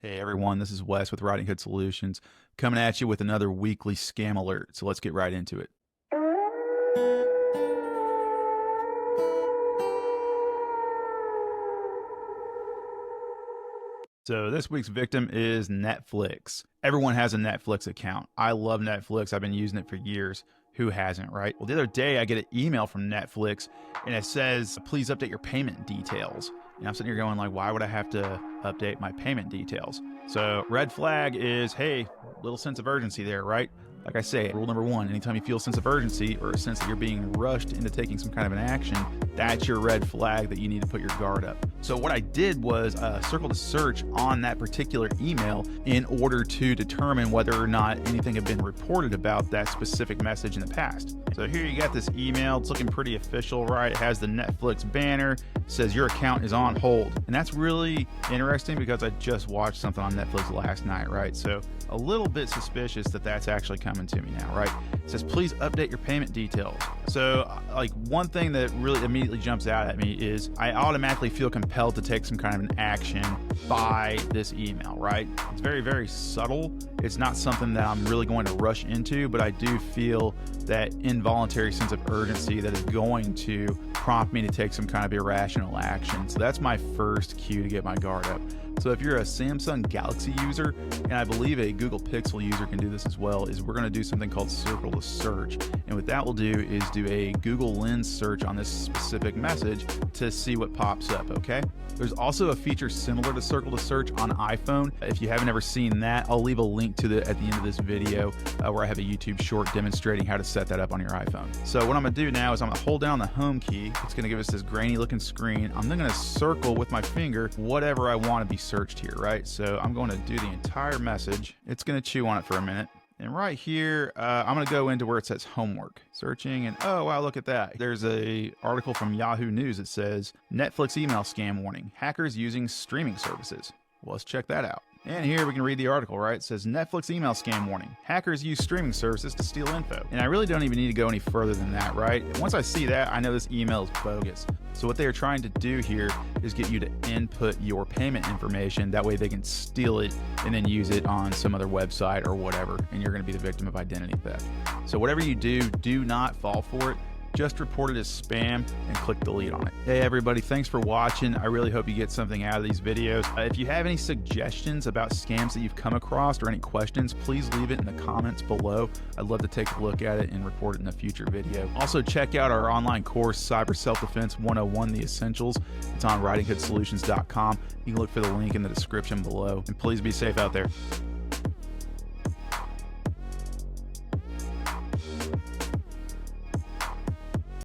Hey everyone, this is Wes with Riding Hood Solutions coming at you with another weekly scam alert. So let's get right into it. So this week's victim is Netflix. Everyone has a Netflix account. I love Netflix. I've been using it for years. Who hasn't, right? Well, the other day I get an email from Netflix and it says, please update your payment details. And I'm sitting here going like, why would I have to update my payment details? So red flag is, hey, little sense of urgency there, right? Like I say, rule number one, anytime you feel a sense of urgency or a sense that you're being rushed into taking some kind of an action, that's your red flag that you need to put your guard up. So what I did was circle the search on that particular email in order to determine whether or not anything had been reported about that specific message in the past. So here you got this email. It's looking pretty official, right? It has the Netflix banner. It says your account is on hold. And that's really interesting because I just watched something on Netflix last night, right? So a little bit suspicious that that's actually coming to me now, right? It says, please update your payment details. So like one thing that really immediately jumps out at me is I automatically feel compelled to take some kind of an action by this email, right? It's very, very subtle. It's not something that I'm really going to rush into, but I do feel that involuntary sense of urgency that is going to prompt me to take some kind of irrational action. So that's my first cue to get my guard up. So if you're a Samsung Galaxy user, and I believe a Google Pixel user can do this as well, is we're going to do something called circle the search. And what that will do is do a Google Lens search on this specific message to see what pops up, okay? There's also a feature similar to circle the search on iPhone. If you haven't ever seen that, I'll leave a link to at the end of this video where I have a YouTube short demonstrating how to set that up on your iPhone. So what I'm going to do now is I'm going to hold down the home key. It's going to give us this grainy looking screen. I'm then going to circle with my finger whatever I want to be searched here, right? So I'm going to do the entire message. It's going to chew on it for a minute. And right here, I'm going to go into where it says homework, searching, and oh, wow, look at that. There's a article from Yahoo News that says Netflix email scam warning, hackers using streaming services. Well, let's check that out. And here we can read the article, right? It says Netflix email scam warning. Hackers use streaming services to steal info. And I really don't even need to go any further than that, right? Once I see that, I know this email is bogus. So what they are trying to do here is get you to input your payment information. That way they can steal it and then use it on some other website or whatever. And you're going to be the victim of identity theft. So whatever you do, do not fall for it. Just report it as spam and click delete on it. Hey everybody, thanks for watching. I really hope you get something out of these videos. If you have any suggestions about scams that you've come across or any questions, please leave it in the comments below. I'd love to take a look at it and report it in a future video. Also check out our online course, Cyber Self-Defense 101, The Essentials. It's on ridinghoodsolutions.com. You can look for the link in the description below. And please be safe out there.